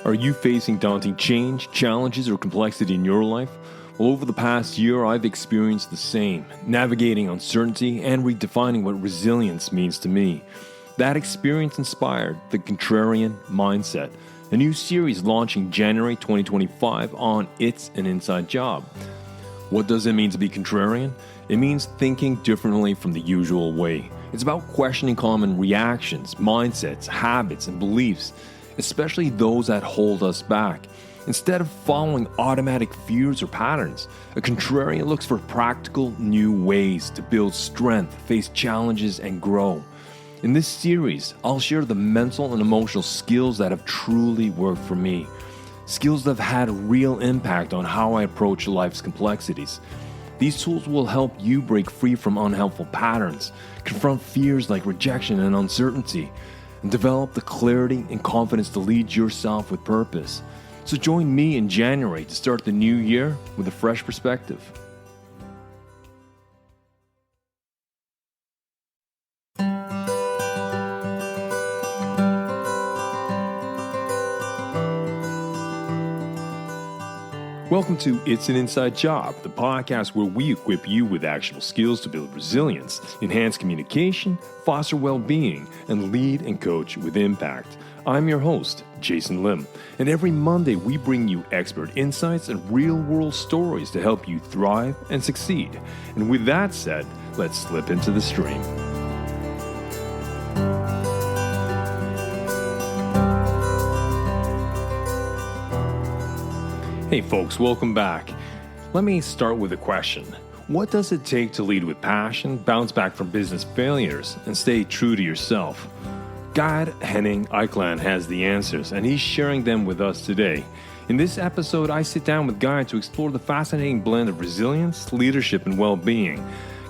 Are you facing daunting change, challenges, or complexity in your life? Well, over the past year, I've experienced the same, navigating uncertainty and redefining what resilience means to me. That experience inspired the Contrarian Mindset, a new series launching January 2025 on It's an Inside Job. What does it mean to be contrarian? It means thinking differently from the usual way. It's about questioning common reactions, mindsets, habits, and beliefs, especially those that hold us back. Instead of following automatic fears or patterns, a contrarian looks for practical new ways to build strength, face challenges, and grow. In this series, I'll share the mental and emotional skills that have truly worked for me. Skills that have had a real impact on how I approach life's complexities. These tools will help you break free from unhelpful patterns, confront fears like rejection and uncertainty, and develop the clarity and confidence to lead yourself with purpose. So join me in January to start the new year with a fresh perspective. Welcome to It's an Inside Job, the podcast where we equip you with actionable skills to build resilience, enhance communication, foster well-being, and lead and coach with impact. I'm your host, Jason Lim, and every Monday we bring you expert insights and real-world stories to help you thrive and succeed. And with that said, let's slip into the stream. Hey folks, welcome back. Let me start with a question. What does it take to lead with passion, bounce back from business failures, and stay true to yourself? Geir Henning Eikeland has the answers, and he's sharing them with us today. In this episode, I sit down with Geir to explore the fascinating blend of resilience, leadership, and well-being.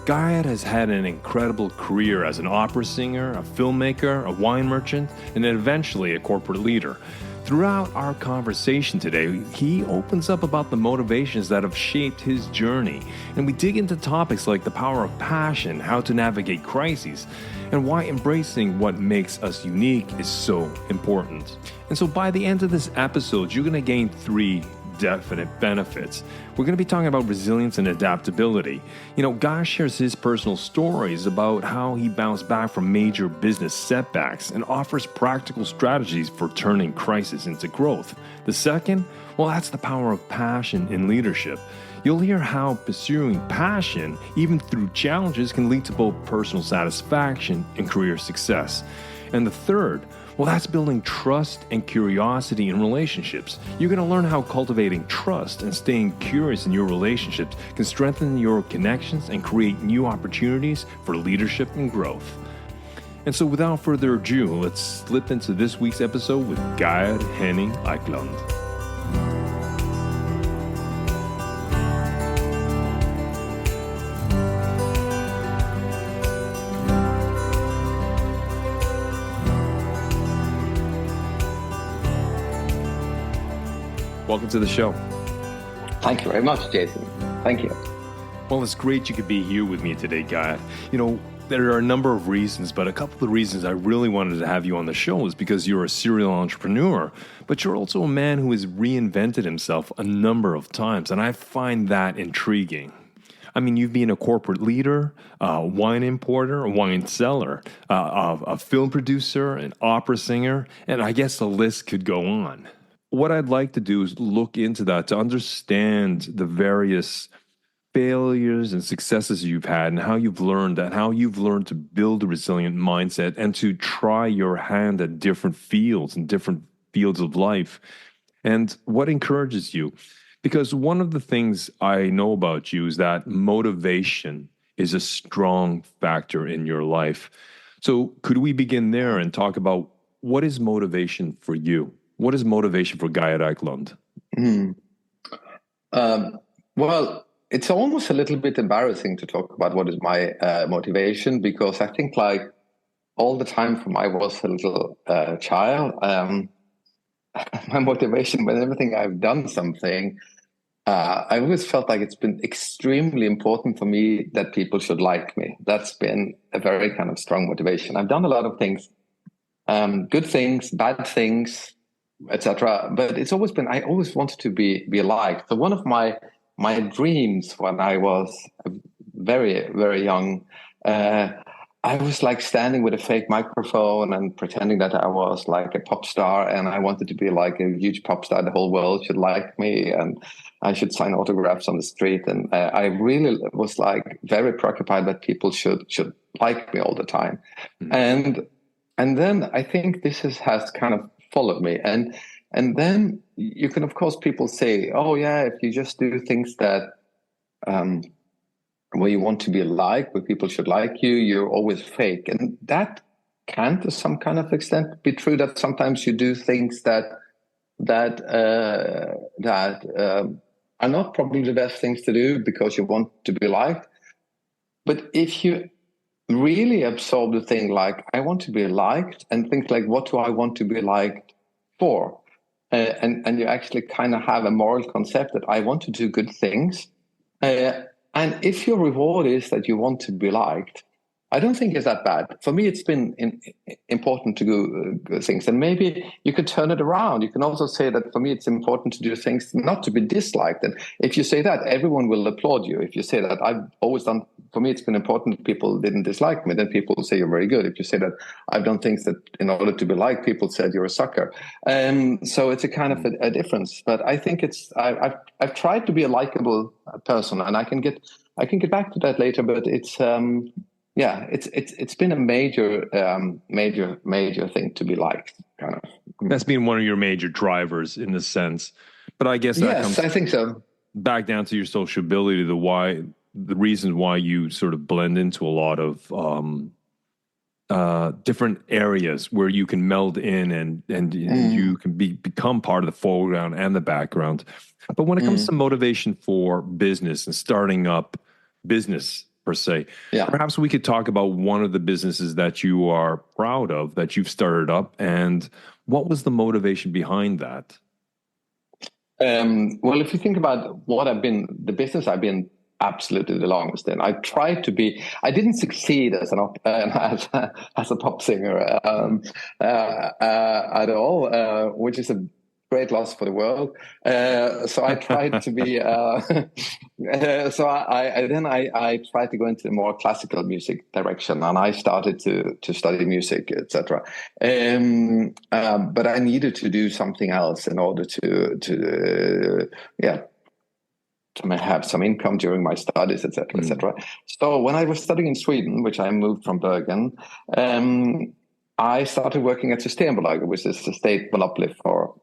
Geir has had an incredible career as an opera singer, a filmmaker, a wine merchant, and then eventually a corporate leader. Throughout our conversation today, he opens up about the motivations that have shaped his journey, and we dig into topics like the power of passion, how to navigate crises, and why embracing what makes us unique is so important. And so by the end of this episode, you're going to gain 3 definite benefits. We're going to be talking about resilience and adaptability. Geir shares his personal stories about how he bounced back from major business setbacks and offers practical strategies for turning crisis into growth. The second, that's the power of passion in leadership. You'll hear how pursuing passion, even through challenges, can lead to both personal satisfaction and career success. And the third, that's building trust and curiosity in relationships. You're going to learn how cultivating trust and staying curious in your relationships can strengthen your connections and create new opportunities for leadership and growth. And so without further ado, let's slip into this week's episode with Geir Henning Eikeland. Welcome to the show. Thank you very much, Jason. Thank you. Well, it's great you could be here with me today, Geir. There are a number of reasons, but a couple of the reasons I really wanted to have you on the show is because you're a serial entrepreneur, but you're also a man who has reinvented himself a number of times, and I find that intriguing. You've been a corporate leader, a wine importer, a wine seller, a film producer, an opera singer, and I guess the list could go on. What I'd like to do is look into that to understand the various failures and successes you've had and how you've learned that, how you've learned to build a resilient mindset and to try your hand at different fields and different fields of life and what encourages you. Because one of the things I know about you is that motivation is a strong factor in your life. So could we begin there and talk about what is motivation for you? What is motivation for Geir Eikeland? Well, it's almost a little bit embarrassing to talk about what is my motivation, because I think all the time from I was a little child, my motivation, whenever I've done something, I always felt like it's been extremely important for me that people should like me. That's been a very kind of strong motivation. I've done a lot of things, good things, bad things, etc. But it's always been, I always wanted to be liked. So one of my dreams when I was very, very young, I was like standing with a fake microphone and pretending that I was like a pop star, and I wanted to be like a huge pop star. The whole world should like me, and I should sign autographs on the street. And I really was like very preoccupied that people should like me all the time. Mm-hmm. And then I think this has kind of followed me. And then you can, of course, people say, oh yeah, if you just do things that where you want to be liked, where people should like you, you're always fake. And that can, to some kind of extent, be true, that sometimes you do things that are not probably the best things to do because you want to be liked. But if you really absorb the thing like, I want to be liked, and think like, what do I want to be liked for? And you actually kind of have a moral concept that I want to do good things. And if your reward is that you want to be liked, I don't think it's that bad. For me, it's been important to do good things. And maybe you could turn it around. You can also say that for me, it's important to do things not to be disliked. And if you say that, everyone will applaud you. If you say that, I've always done, for me, it's been important that people didn't dislike me, then people will say you're very good. If you say that I've done things that in order to be liked, people said you're a sucker. So it's a kind of a difference. But I think I've tried to be a likable person, and I can get back to that later. But it's been a major thing to be liked, kind of. That's been one of your major drivers in this sense. But I guess I think so. Back down to your sociability, the reasons why you sort of blend into a lot of different areas where you can meld in and you can become part of the foreground and the background. But when it comes to motivation for business and starting up business per se, perhaps we could talk about one of the businesses that you are proud of, that you've started up, and what was the motivation behind that? Well, if you think about the business I've been absolutely the longest in, I didn't succeed as a pop singer at all, which is a great loss for the world. So I tried to be. I tried to go into the more classical music direction, and I started to study music, etc. But I needed to do something else in order to have some income during my studies, etc., etc. So when I was studying in Sweden, which I moved from Bergen, I started working at Systembolaget, which is the state monopoly for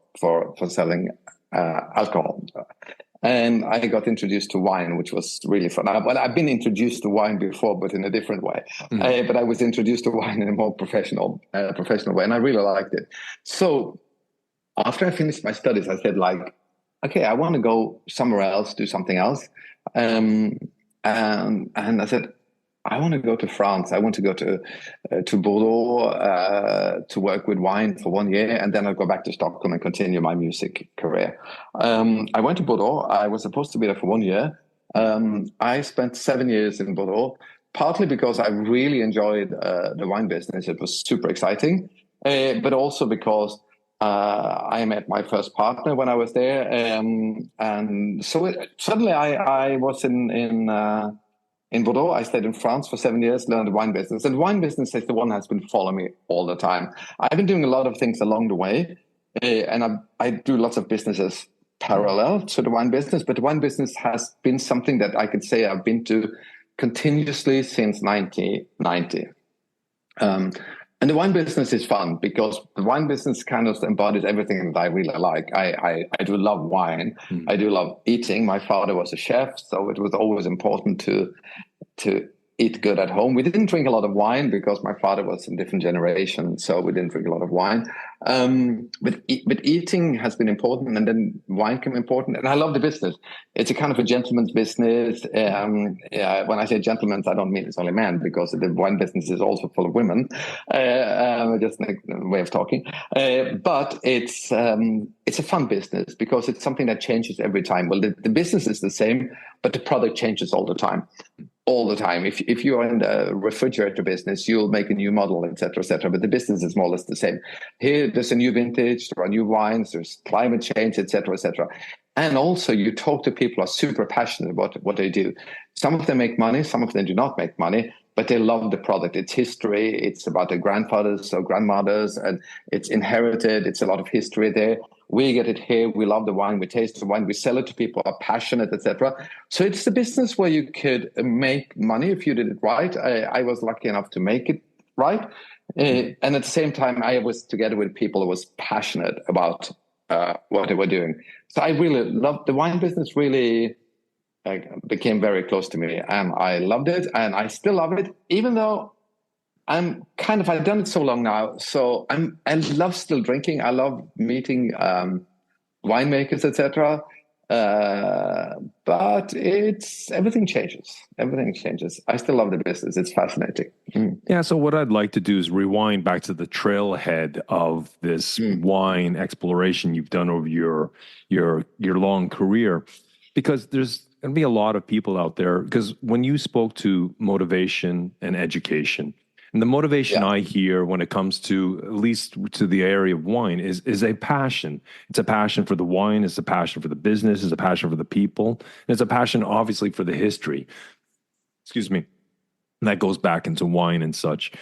selling alcohol. And I got introduced to wine, which was really fun. I've been introduced to wine before, but in a different way. But I was introduced to wine in a more professional way, and I really liked it. So after I finished my studies, I said, like, okay, I want to go somewhere else, do something else. And I said, I want to go to France. I want to go to Bordeaux to work with wine for 1 year, and then I'll go back to Stockholm and continue my music career. I went to Bordeaux. I was supposed to be there for 1 year. I spent 7 years in Bordeaux, partly because I really enjoyed the wine business. It was super exciting, but also because I met my first partner when I was there, and so suddenly I was in Bordeaux. I stayed in France for 7 years, learned the wine business. And the wine business is the one that's been following me all the time. I've been doing a lot of things along the way, and I do lots of businesses parallel to the wine business. But the wine business has been something that I could say I've been to continuously since 1990. And the wine business is fun because the wine business kind of embodies everything that I really like. I do love wine. I do love eating. My father was a chef, so it was always important to eat good at home. We didn't drink a lot of wine because my father was in a different generation, so we didn't drink a lot of wine. But eating has been important, and then wine became important. And I love the business. It's a kind of a gentleman's business. When I say gentleman's, I don't mean it's only men, because the wine business is also full of women. Just a way of talking. But it's a fun business because it's something that changes every time. Well, the business is the same, but the product changes all the time. all the time. If you're in the refrigerator business, you'll make a new model, et cetera, et cetera. But the business is more or less the same. Here, there's a new vintage, there are new wines, there's climate change, et cetera, et cetera. And also, you talk to people who are super passionate about what they do. Some of them make money, some of them do not make money, but they love the product. It's history. It's about their grandfathers or grandmothers, and it's inherited. It's a lot of history there. We get it here. We love the wine. We taste the wine. We sell it to people who are passionate, etc. So it's a business where you could make money if you did it right. I was lucky enough to make it right. And at the same time, I was together with people who was passionate about what they were doing. So I really loved the wine business. Really became very close to me, and I loved it, and I still love it, even though I've done it so long now. So I love still drinking. I love meeting winemakers, etc. But everything changes. Everything changes. I still love the business. It's fascinating. Yeah. So what I'd like to do is rewind back to the trailhead of this wine exploration you've done over your long career, because there's going to be a lot of people out there. Because when you spoke to motivation and education, and the motivation I hear when it comes to, at least to the area of wine, is a passion. It's a passion for the wine. It's a passion for the business. It's a passion for the people. And it's a passion, obviously, for the history. Excuse me. And that goes back into wine and such.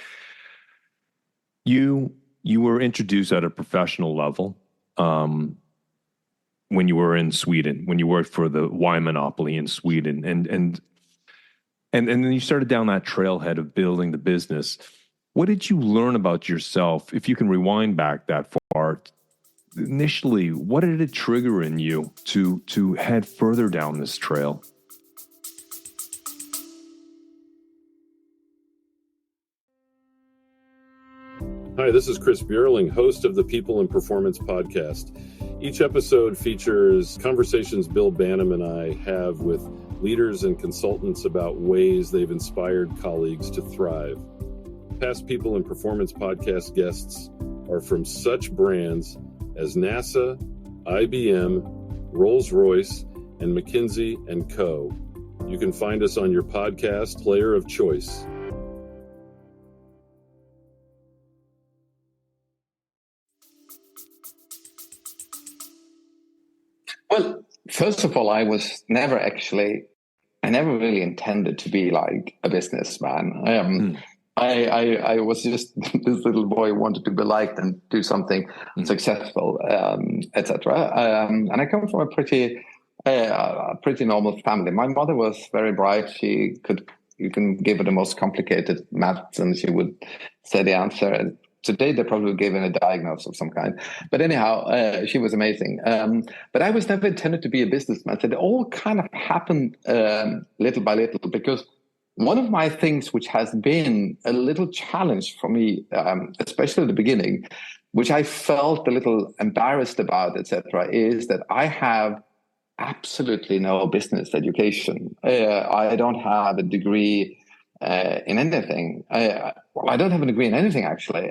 You were introduced at a professional level when you were in Sweden, when you worked for the wine monopoly in Sweden, and then you started down that trailhead of building the business. What did you learn about yourself? If you can rewind back that far, initially, what did it trigger in you to head further down this trail? Hi, this is Chris Bierling, host of the People and Performance podcast. Each episode features conversations Bill Banham and I have with leaders and consultants about ways they've inspired colleagues to thrive. Past People and Performance podcast guests are from such brands as NASA, IBM, Rolls-Royce, and McKinsey & Co. You can find us on your podcast player of choice. Well, first of all, I never really intended to be like a businessman. I was just this little boy who wanted to be liked and do something successful, etc. And I come from a pretty normal family. My mother was very bright. You can give her the most complicated maths and she would say the answer. And today they probably gave her a diagnosis of some kind. But anyhow, she was amazing. But I was never intended to be a businessman. So it all kind of happened little by little, because one of my things which has been a little challenge for me, especially at the beginning, which I felt a little embarrassed about, etc., is that I have absolutely no business education. I don't have a degree in anything. I don't have a degree in anything, actually.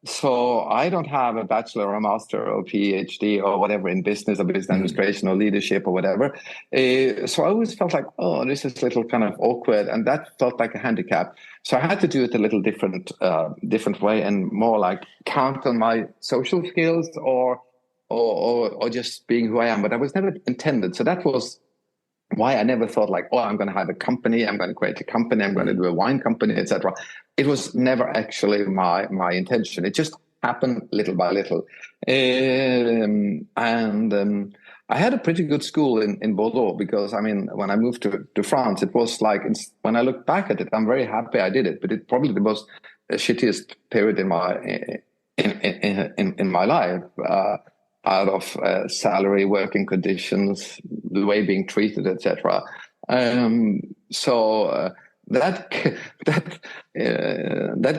So I don't have a bachelor or a master or PhD or whatever in business or business administration or leadership or whatever. So I always felt like, oh, this is a little kind of awkward, and that felt like a handicap. So I had to do it a little different way, and more like count on my social skills or just being who I am. But I was never intended. So that was why I never thought like, oh, I'm going to have a company, I'm going to create a company, I'm going to do a wine company, etc. It was never actually my intention. It just happened little by little. And I had a pretty good school in Bordeaux, because, I mean, when I moved to France, it was like, when I look back at it, I'm very happy I did it, but it's probably the most shittiest period in my life. Out of salary, working conditions, the way being treated, etc. So that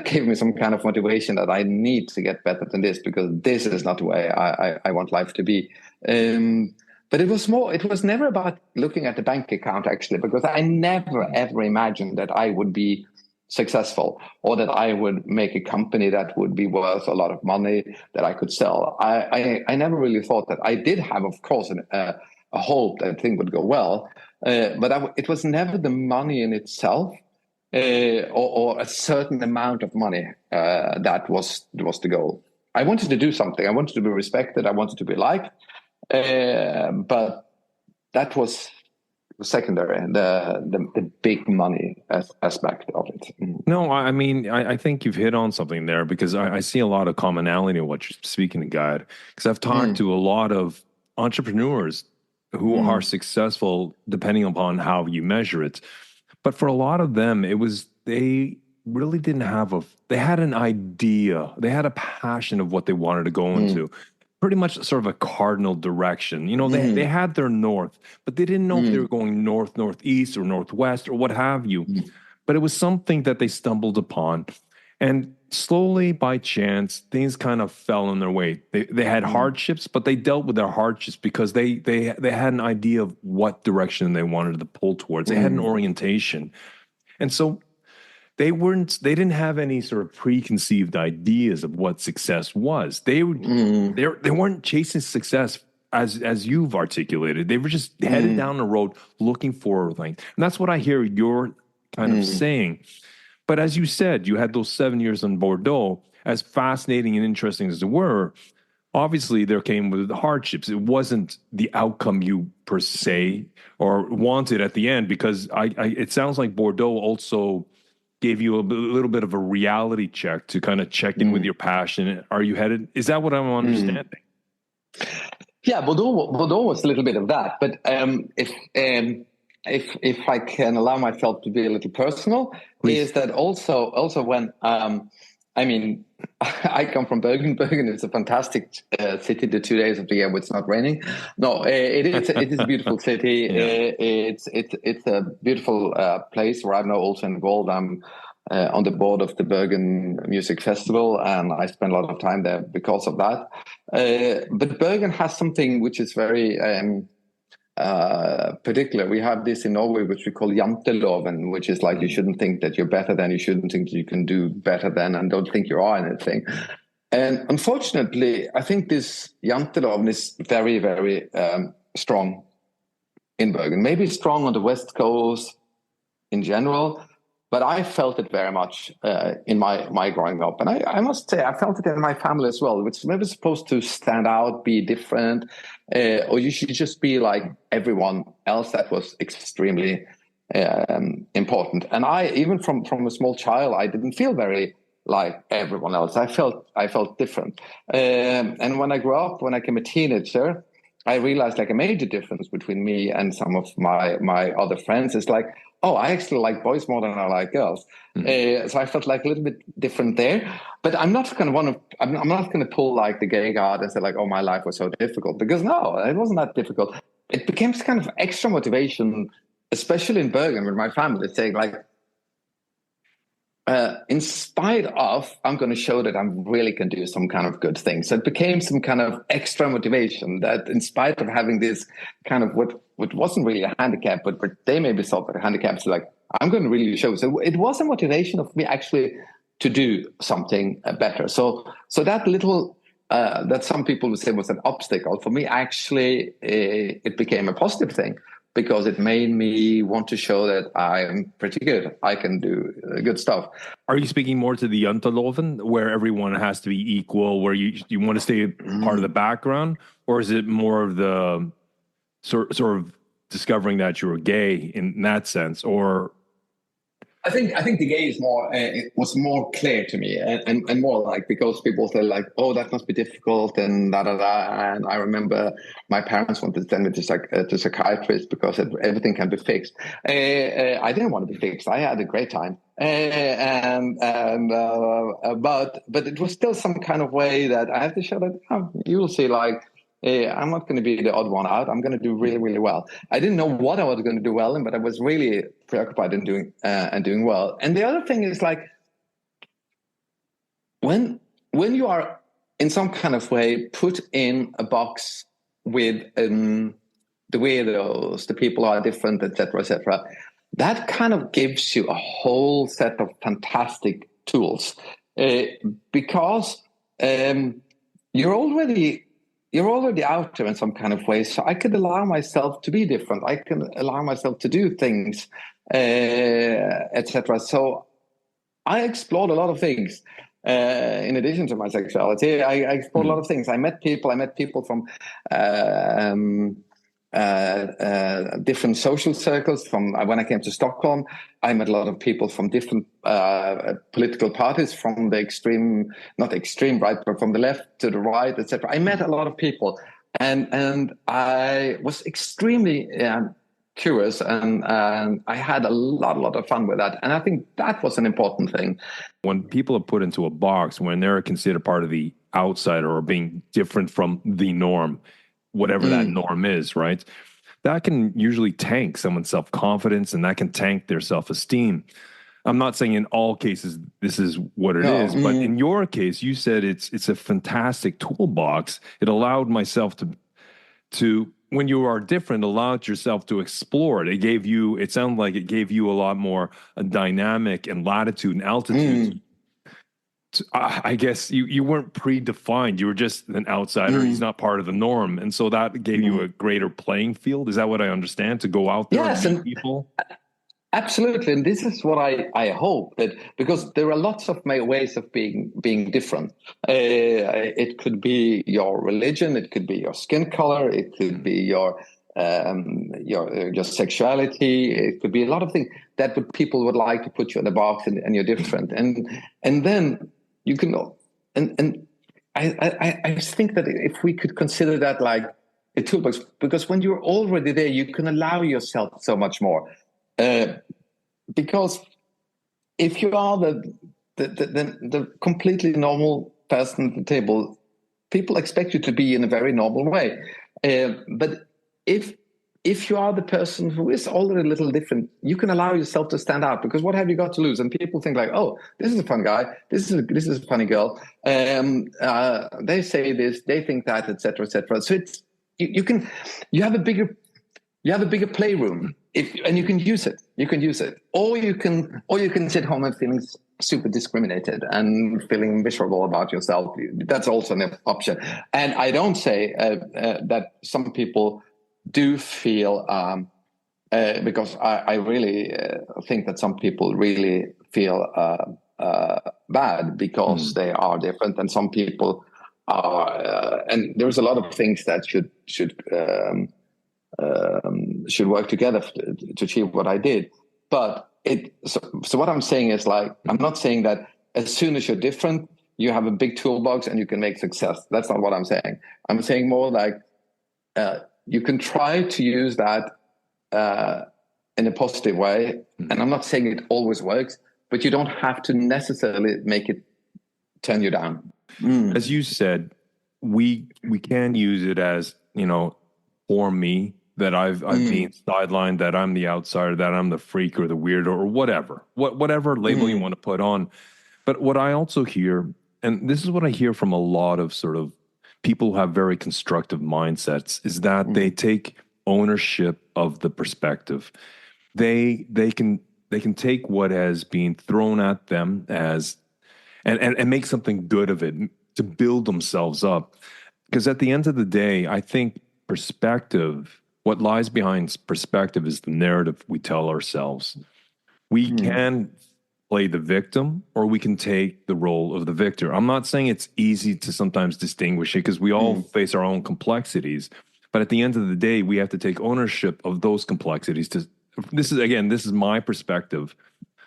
gave me some kind of motivation that I need to get better than this, because this is not the way I want life to be. But it was never about looking at the bank account, actually, because I never ever imagined that I would be successful, or that I would make a company that would be worth a lot of money that I could sell. I never really thought that. I did have, of course, hope that thing would go well. But it was never the money in itself, or a certain amount of money that was the goal. I wanted to do something. I wanted to be respected. I wanted to be liked. But that was secondary, the big money aspect of it. No, I mean, I think you've hit on something there, because I see a lot of commonality in what you're speaking to, Guide. Because I've talked to a lot of entrepreneurs who are successful depending upon how you measure it. But for a lot of them, they really didn't have they had an idea, they had a passion of what they wanted to go into. Pretty much sort of a cardinal direction. You know, they had their north, but they didn't know if they were going north, northeast, or northwest, or what have you. But it was something that they stumbled upon. And slowly, by chance, things kind of fell in their way. They had hardships, but they dealt with their hardships because they had an idea of what direction they wanted to pull towards. They had an orientation. And so they didn't have any sort of preconceived ideas of what success was. They weren't chasing success as you've articulated. They were just headed down the road looking for things. And that's what I hear you're kind of saying. But as you said, you had those 7 years in Bordeaux, as fascinating and interesting as they were. Obviously, there came with the hardships. It wasn't the outcome you per se or wanted at the end, because it sounds like Bordeaux also gave you a little bit of a reality check to kind of check in with your passion. Are you headed? Is that what I'm understanding? Yeah, Bordeaux was a little bit of that. But if I can allow myself to be a little personal, is that also when I mean, I come from Bergen. Bergen is a fantastic city the 2 days of the year when it's not raining. No, it is a beautiful city. It's a beautiful place where I'm now also involved. I'm on the board of the Bergen Music Festival, and I spend a lot of time there because of that. But Bergen has something which is very particular. We have this in Norway, which we call Janteloven, which is like, you shouldn't think that you're better than, you shouldn't think you can do better than, and don't think you are anything. And unfortunately, I think this Janteloven is very, very strong in Bergen. Maybe strong on the West Coast in general, but I felt it very much in my growing up. And I must say, I felt it in my family as well, which maybe supposed to stand out, be different, or you should just be like everyone else. That was extremely important. And I, even from a small child, I didn't feel very like everyone else. I felt different. And when I grew up, when I became a teenager, I realized like a major difference between me and some of my other friends is like, oh, I actually like boys more than I like girls. So I felt like a little bit different there. But I'm not going to pull like the gay card and say like, oh, my life was so difficult, because no, it wasn't that difficult. It became kind of extra motivation, especially in Bergen with my family, saying like, in spite of, I'm going to show that I really can do some kind of good things. So it became some kind of extra motivation that, in spite of having this kind of what wasn't really a handicap, but they maybe saw that a handicap, so like, I'm going to really show. So it was a motivation of me actually to do something better. So that little, that some people would say was an obstacle, for me, actually, it became a positive thing, because it made me want to show that I'm pretty good. I can do good stuff. Are you speaking more to the Janteloven, where everyone has to be equal, where you want to stay part of the background? Or is it more of the sort of discovering that you're gay in that sense? Or I think the gay is more, it was more clear to me, and more like, because people say like, oh, that must be difficult and da da da. And I remember my parents wanted to send me to psychiatrist because everything can be fixed. I didn't want to be fixed. I had a great time, but it was still some kind of way that I have to show that you will see like. I'm not going to be the odd one out. I'm going to do really, really well. I didn't know what I was going to do well in, but I was really preoccupied in doing well. And the other thing is like, when you are in some kind of way put in a box with the weirdos, the people who are different, etc., that kind of gives you a whole set of fantastic tools, because you're already you're already out there in some kind of way. So I could allow myself to be different. I can allow myself to do things, etc. So I explored a lot of things. In addition to my sexuality, I explored a lot of things. I met people from different social circles. From when I came to Stockholm, I met a lot of people from different political parties, from the extreme, not extreme right, but from the left to the right, etc. I met a lot of people, and I was extremely curious, and I had a lot of fun with that. And I think that was an important thing. When people are put into a box, when they're considered part of the outsider or being different from the norm, whatever that norm is, right? That can usually tank someone's self-confidence, and that can tank their self-esteem. I'm not saying in all cases this is what it is, but in your case, you said it's a fantastic toolbox. It allowed myself to when you are different, allowed yourself to explore it. It sounded like it gave you a lot more dynamic and latitude and altitude. I guess you weren't predefined. You were just an outsider. He's not part of the norm. And so that gave you a greater playing field. Is that what I understand? To go out there and meet people? Absolutely. And this is what I hope, that because there are lots of ways of being different. It could be your religion, it could be your skin color, it could be your sexuality, it could be a lot of things that people would like to put you in a box, and you're different. And then you can, and I think that if we could consider that like a toolbox, because when you're already there, you can allow yourself so much more. Because if you are the completely normal person at the table, people expect you to be in a very normal way. But if you are the person who is already a little different, you can allow yourself to stand out, because what have you got to lose? And people think like, oh, this is a fun guy, this is a funny girl. They say this, they think that, etc., etc. So it's you have a bigger playroom. And you can use it. Or you can sit home and feeling super discriminated and feeling miserable about yourself. That's also an option. And I don't say that some people do feel, because I really think that some people really feel bad because they are different, and some people are. And there's a lot of things that should work together to achieve what I did. But so what I'm saying is, like, I'm not saying that as soon as you're different, you have a big toolbox and you can make success. That's not what I'm saying. I'm saying more like you can try to use that in a positive way. And I'm not saying it always works, but you don't have to necessarily make it turn you down. As you said, we can use it as, for me, that I've been sidelined, that I'm the outsider, that I'm the freak or the weirdo or whatever label you want to put on. But what I also hear, and this is what I hear from a lot of sort of people who have very constructive mindsets, is that they take ownership of the perspective. They can take what has been thrown at them as and make something good of it to build themselves up. Because at the end of the day, I think perspective, what lies behind perspective, is the narrative we tell ourselves. We can play the victim, or we can take the role of the victor. I'm not saying it's easy to sometimes distinguish it, because we all face our own complexities. But at the end of the day, we have to take ownership of those complexities. This is my perspective.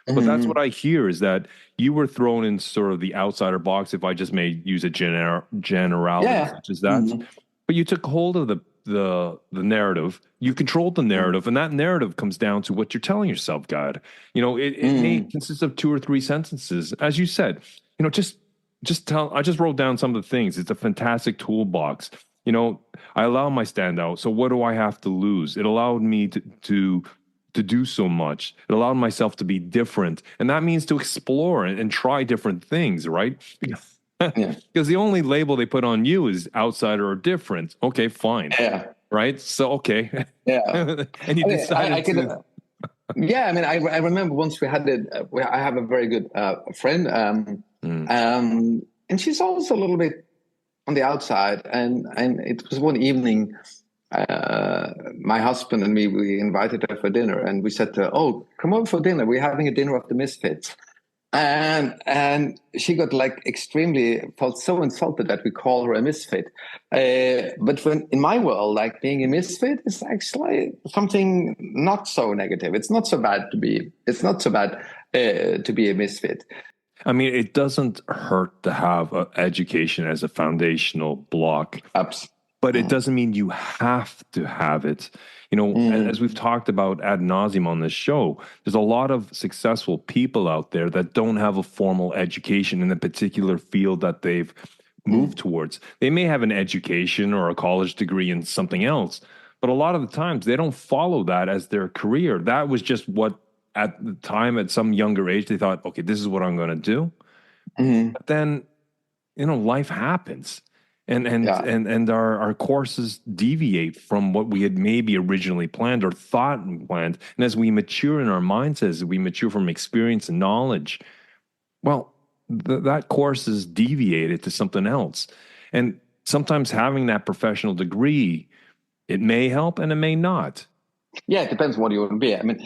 But that's what I hear, is that you were thrown in sort of the outsider box, if I just may use a generality such as that. But you took hold of the narrative, you controlled the narrative, and that narrative comes down to what you're telling yourself, God. It may consist of 2 or 3 sentences. As you said, just tell, I just wrote down some of the things. It's a fantastic toolbox. I allow my standout. So what do I have to lose? It allowed me to do so much. It allowed myself to be different. And that means to explore and try different things, right? Because the only label they put on you is outsider or different. Okay, fine. Yeah. Right? So, okay. Yeah. And you decided to... Yeah, I remember once we had it. I have a very good friend, and she's also a little bit on the outside, and it was one evening. My husband and me, we invited her for dinner, and we said to her, "Oh, come over for dinner. We're having a dinner of the misfits." And she got felt so insulted that we call her a misfit. But when in my world, like being a misfit is actually something not so negative. It's not so bad to be. It's not so bad to be a misfit. I mean, it doesn't hurt to have education as a foundational block. But it doesn't mean you have to have it. You know, as we've talked about ad nauseum on this show, there's a lot of successful people out there that don't have a formal education in a particular field that they've moved towards. They may have an education or a college degree in something else, but a lot of the times they don't follow that as their career. That was just what at the time, at some younger age, they thought, okay, this is what I'm going to do. But then, you know, life happens. And our courses deviate from what we had maybe originally planned or thought and planned. And as we mature in our mindsets, we mature from experience and knowledge, well, that course is deviated to something else. And sometimes having that professional degree, it may help and it may not. Yeah, it depends what you want to be. I mean,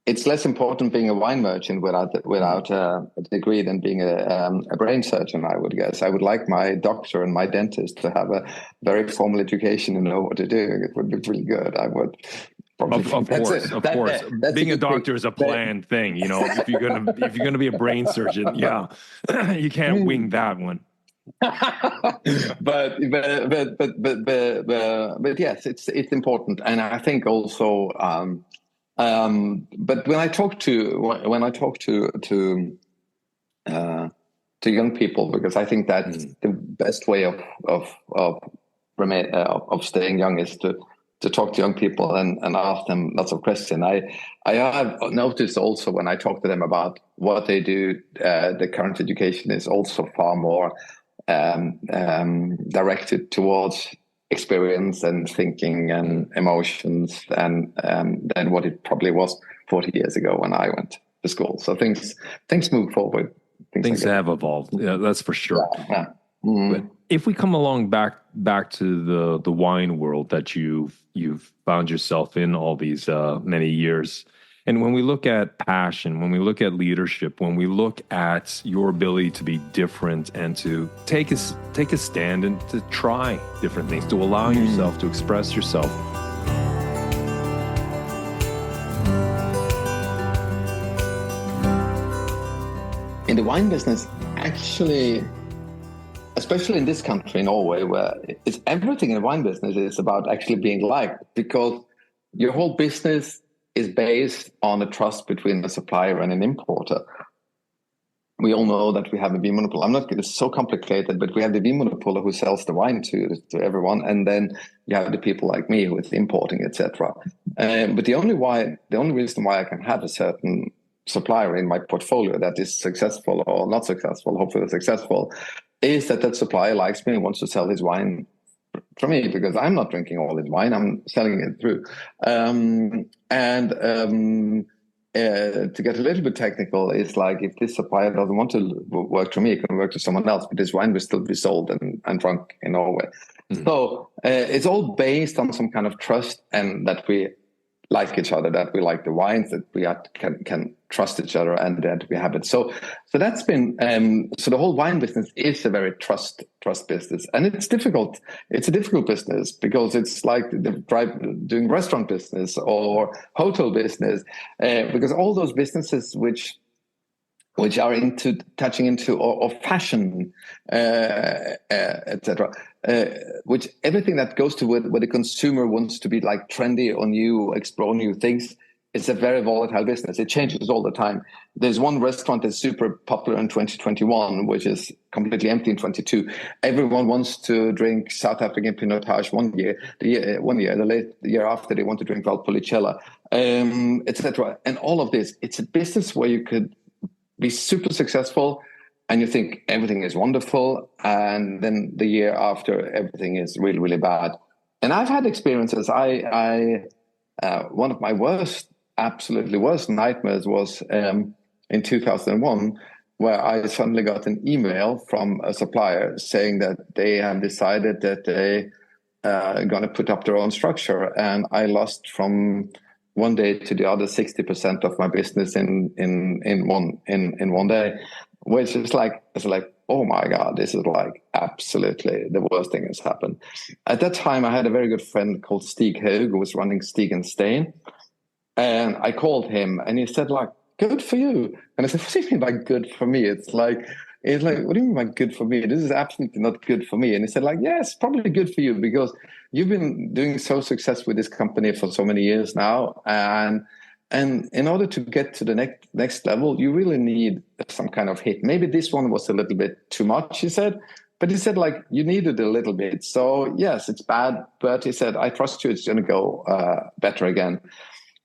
it's less important being a wine merchant without a degree than being a brain surgeon, I would guess. I would like my doctor and my dentist to have a very formal education and know what to do. It would be really good. I would. Of course. Being a doctor is a planned thing. You know, if you're gonna be a brain surgeon, yeah, you can't wing that one. but yes, it's important, and I think also. But when I talk to young people, because I think that's the best way of staying young is to talk to young people and ask them lots of questions. I have noticed also when I talk to them about what they do, the current education is also far more directed towards experience and thinking and emotions than what it probably was 40 years ago when I went to school. So things move forward. Things have evolved. Yeah, that's for sure. Yeah. But if we come along back to the wine world that you've found yourself in all these many years, and when we look at passion, when we look at leadership, when we look at your ability to be different and to take a stand and to try different things, to allow yourself to express yourself. In the wine business, actually, especially in this country, Norway, where it's everything in the wine business is about actually being liked, because your whole business is based on a trust between a supplier and an importer. We all know that we have a Vinmonopoly. It's so complicated, but we have the Vinmonopoly who sells the wine to everyone, and then you have the people like me who is importing, etc. But the only reason why I can have a certain supplier in my portfolio that is successful or not successful, hopefully successful, is that supplier likes me and wants to sell his wine for me, because I'm not drinking all his wine, I'm selling it through. To get a little bit technical, it's like if this supplier doesn't want to work for me, it can work to someone else, but this wine will still be sold and drunk in Norway. So it's all based on some kind of trust, and that we like each other, that we like the wines, that we can trust each other, and that we have it. So that's been so the whole wine business is a very trust business, and it's difficult. It's a difficult business because it's like doing restaurant business or hotel business, because all those businesses which are touching into or fashion, etc. Which everything that goes to where the consumer wants to be like trendy or new, explore new things. It's a very volatile business. It changes all the time. There's one restaurant that's super popular in 2021, which is completely empty in 22. Everyone wants to drink South African Pinotage one year. The year after, they want to drink Valpolicella, etc. And all of this, it's a business where you could be super successful and you think everything is wonderful, and then the year after everything is really, really bad. And I've had experiences. One of my absolutely worst nightmares was in 2001 where I suddenly got an email from a supplier saying that they have decided that they are going to put up their own structure, and I lost from one day to the other 60% of my business in one day, which is like, it's like, oh my God, this is like absolutely the worst thing has happened. At that time, I had a very good friend called Stig Haug, who was running Stig and Stain. And I called him and he said, like, good for you. And I said, what do you mean by good for me? It's like, what do you mean by good for me? This is absolutely not good for me. And he said, like, yes, probably good for you because you've been doing so successful with this company for so many years now. And in order to get to the next level, you really need some kind of hit. Maybe this one was a little bit too much, he said. But he said, like, you needed a little bit. So, yes, it's bad. But he said, I trust you. It's going to go better again.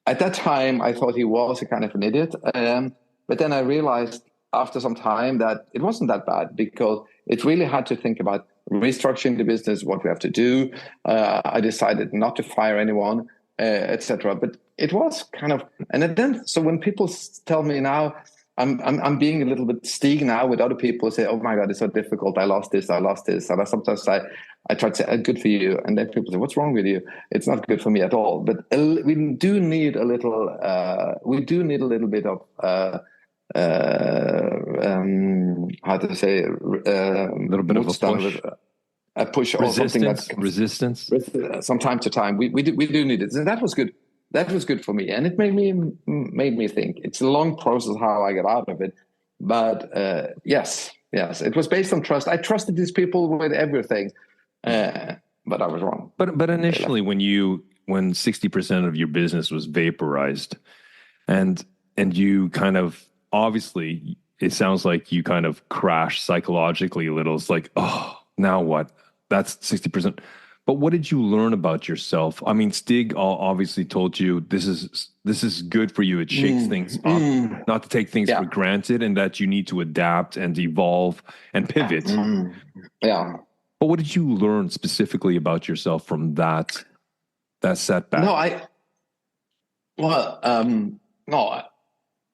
At that time, I thought he was a kind of an idiot. But then I realized after some time that it wasn't that bad because it really had to think about restructuring the business, what we have to do. I decided not to fire anyone, etc. But it was kind of, and then, so when people tell me now, I'm being a little bit Stig now with other people say, oh my God, it's so difficult. I lost this. And I sometimes I try to say, good for you. And then people say, what's wrong with you? It's not good for me at all. But we do need a little bit of, how to say, a little bit of a push or something that's resistance. From time to time, we do need it. And that was good. That was good for me, and it made me think. It's a long process how I get out of it, but yes, it was based on trust. I trusted these people with everything, but I was wrong. But initially, when 60% of your business was vaporized, and you kind of, obviously, it sounds like you kind of crashed psychologically a little. It's like, oh, now what? That's 60%. But what did you learn about yourself? I mean, Stig obviously told you this is good for you. It shakes things up, not to take things for granted, and that you need to adapt and evolve and pivot. Yeah. But what did you learn specifically about yourself from that setback? I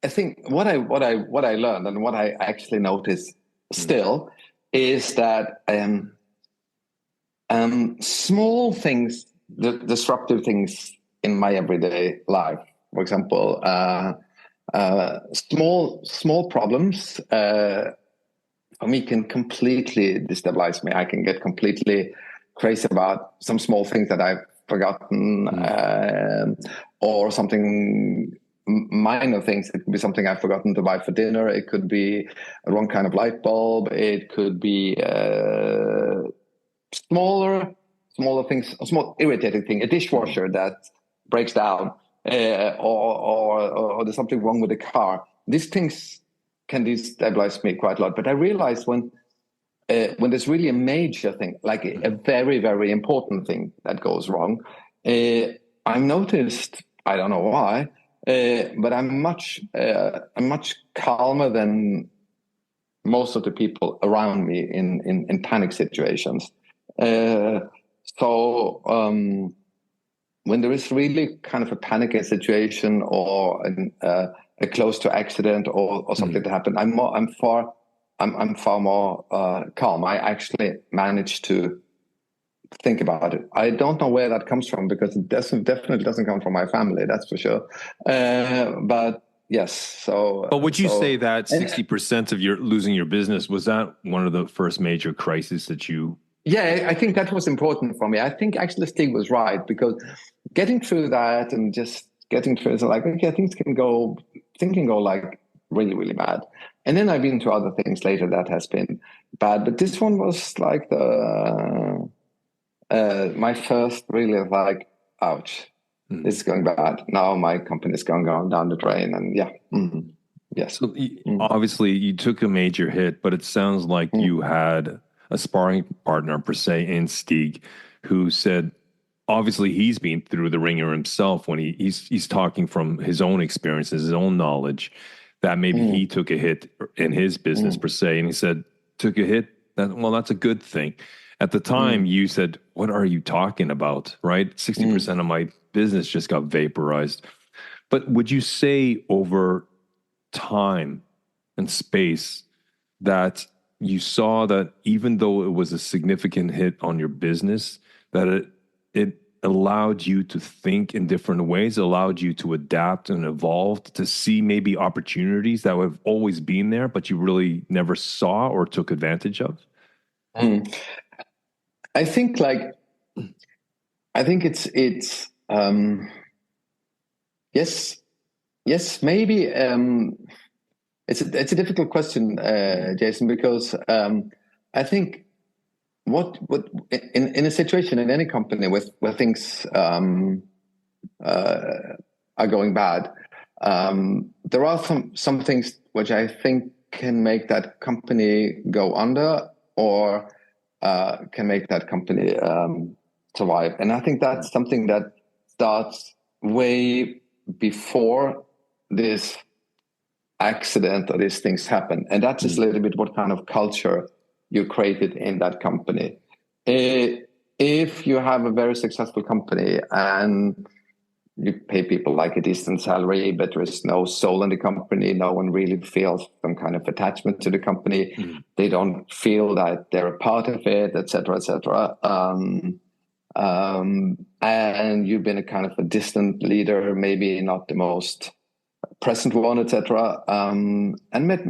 think what I learned and what I actually noticed still is that small things, disruptive things in my everyday life. For example, small problems for me can completely destabilize me. I can get completely crazy about some small things that I've forgotten, or something minor things. It could be something I've forgotten to buy for dinner. It could be a wrong kind of light bulb. It could be smaller things, a small irritating thing, a dishwasher that breaks down, or there's something wrong with the car. These things can destabilize me quite a lot. But I realize when there's really a major thing, like a very, very important thing that goes wrong, I've noticed, I don't know why, but I'm much calmer than most of the people around me in panic situations. So when there is really kind of a panic situation or a close to accident or something that happened, I'm far more calm. I actually manage to think about it. I don't know where that comes from because it definitely doesn't come from my family, that's for sure. But yes, so. But would you say that 60% of your losing your business, was that one of the first major crises that you? Yeah, I think that was important for me. I think actually Stig was right, because getting through that and just getting through it, like, okay, things can go like really, really bad. And then I've been to other things later that has been bad. But this one was like my first really like, ouch, this is going bad. Now my company is going down the drain. And yes. So obviously you took a major hit, but it sounds like you had a sparring partner per se in Stig, who said, obviously he's been through the ringer himself when he's talking from his own experiences, his own knowledge, that maybe he took a hit in his business per se. And he said, took a hit? That's a good thing. At the time you said, what are you talking about? Right? 60% of my business just got vaporized. But would you say over time and space, that you saw that even though it was a significant hit on your business, that it allowed you to think in different ways, allowed you to adapt and evolve, to see maybe opportunities that have always been there, but you really never saw or took advantage of? Mm. I think it's yes, maybe. It's a difficult question, Jason, because I think what in a situation in any company where things are going bad, there are some things which I think can make that company go under, or can make that company survive. And I think that's something that starts way before this accident or these things happen. And that's just a little bit what kind of culture you created in that company. If you have a very successful company and you pay people like a decent salary, but there is no soul in the company, no one really feels some kind of attachment to the company, they don't feel that they're a part of it, etc., etc. And you've been a kind of a distant leader, maybe not the most present one, etc. And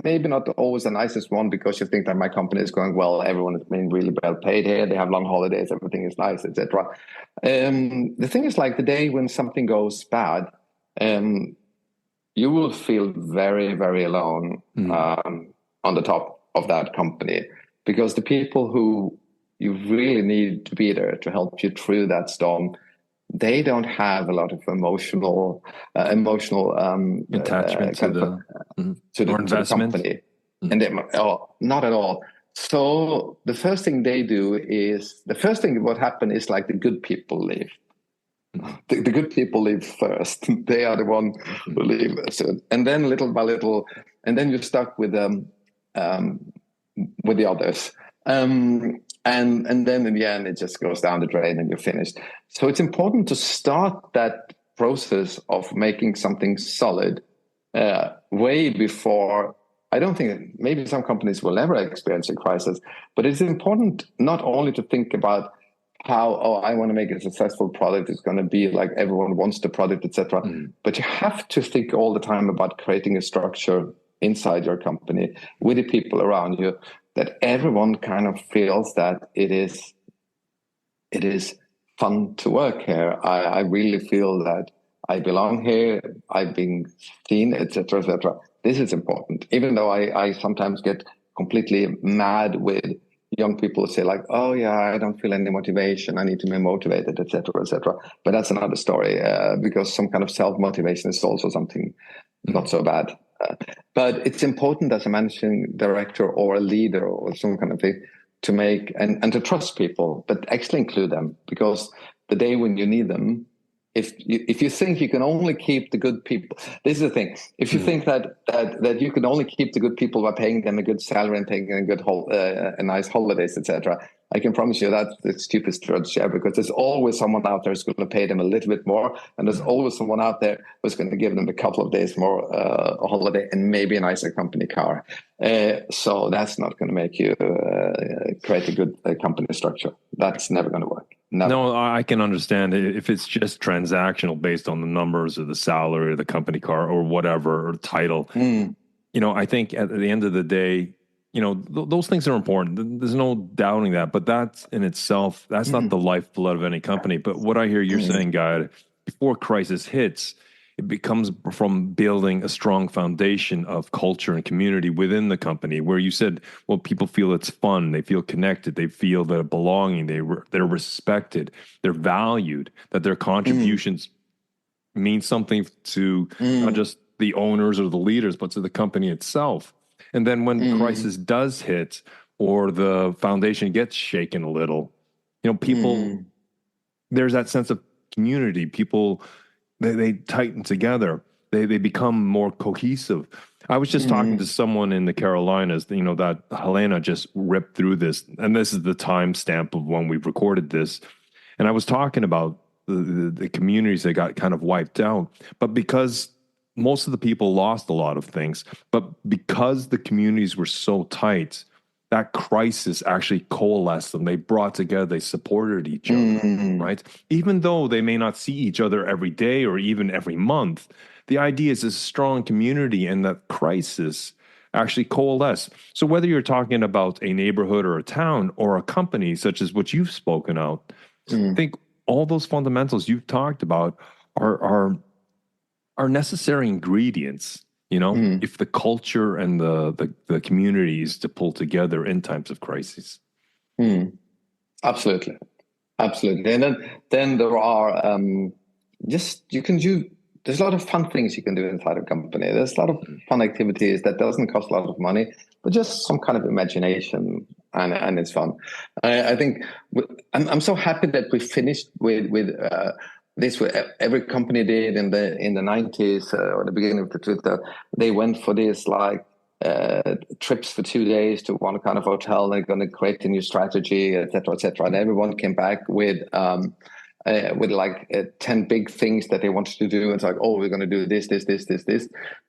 maybe not always the nicest one, because you think that my company is going well, everyone is being really well paid here, they have long holidays, everything is nice, etc. The thing is, like, the day when something goes bad, you will feel very, very alone on the top of that company, because the people who you really need to be there to help you through that storm, they don't have a lot of emotional attachment to the company, and they, not at all. So the first thing they do is what happens is, like, the good people leave. The good people leave first. They are the one who leave, and then little by little, and then you're stuck with the others. And then in the end, it just goes down the drain and you're finished. So it's important to start that process of making something solid way before. I don't think, maybe some companies will never experience a crisis, but it's important not only to think about how, I want to make a successful product, it's going to be like everyone wants the product, etc. But you have to think all the time about creating a structure inside your company with the people around you, that everyone kind of feels that it is fun to work here. I really feel that I belong here, I've been seen, etc., etc. This is important, even though I sometimes get completely mad with young people who say, like, oh yeah, I don't feel any motivation, I need to be motivated, etc., etc. But that's another story, because some kind of self-motivation is also something not so bad. But it's important as a managing director or a leader or some kind of thing to make and to trust people, but actually include them, because the day when you need them, if you think you can only keep the good people, this is the thing. If you think that you can only keep the good people by paying them a good salary and taking a good a nice holidays, etc., I can promise you that's the stupid strategy, because there's always someone out there who's going to pay them a little bit more, and there's always someone out there who's going to give them a couple of days more a holiday and maybe a nicer company car. So that's not going to make you create a good company structure. That's never going to work. Never. No, I can understand if it's just transactional based on the numbers or the salary or the company car or whatever, or title. I think at the end of the day, those things are important. There's no doubting that, but that's in itself, that's not the lifeblood of any company. But what I hear you're saying, Guy, before crisis hits, it becomes from building a strong foundation of culture and community within the company, where you said, well, people feel it's fun, they feel connected, they feel they're belonging, they're respected, they're valued, that their contributions mean something to not just the owners or the leaders, but to the company itself. And then when crisis does hit, or the foundation gets shaken a little, people, there's that sense of community. People, they tighten together. They become more cohesive. I was just talking to someone in the Carolinas, that Helena just ripped through this, and this is the timestamp of when we've recorded this. And I was talking about the communities that got kind of wiped out, but because most of the people lost a lot of things, but because the communities were so tight, that crisis actually coalesced them. They brought together, they supported each other, right? Even though they may not see each other every day or even every month, the idea is a strong community and that crisis actually coalesce. So whether you're talking about a neighborhood or a town or a company, such as what you've spoken out, I think all those fundamentals you've talked about are necessary ingredients, if the culture and the community is to pull together in times of crisis. Absolutely. And then there are there's a lot of fun things you can do inside a company. There's a lot of fun activities that doesn't cost a lot of money, but just some kind of imagination, and it's fun. I think I'm so happy that we finished with this. Every company did in the 90s or the beginning of the 2000s. They went for this trips for 2 days to one kind of hotel. They're going to create a new strategy, etc., etc. And everyone came back with 10 big things that they wanted to do. It's like, oh, we're going to do this.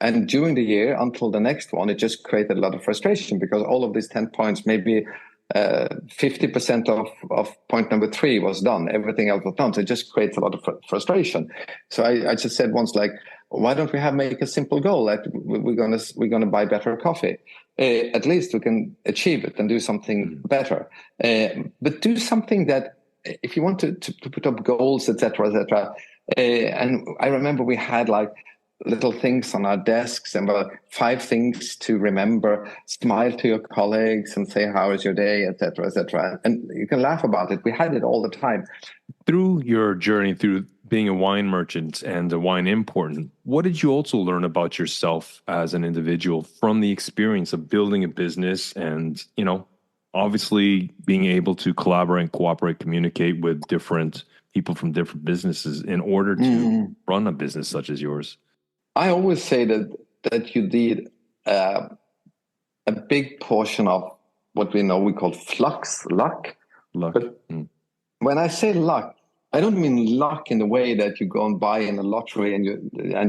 And during the year until the next one, it just created a lot of frustration because all of these 10 points, maybe 50% of point number 3 was done. Everything else was done. So it just creates a lot of frustration. So I just said once, why don't we make a simple goal that we're gonna buy better coffee? At least we can achieve it and do something better. But do something that, if you want to put up goals, etc., and I remember we had little things on our desks and 5 things to remember. Smile to your colleagues and say, how is your day, etc. And you can laugh about it. We had it all the time. Through your journey through being a wine merchant and a wine importer, what did you also learn about yourself as an individual from the experience of building a business and, obviously being able to collaborate, cooperate, communicate with different people from different businesses in order to run a business such as yours? I always say that you need a big portion of what we call luck. But when I say luck, I don't mean luck in the way that you go and buy in a lottery and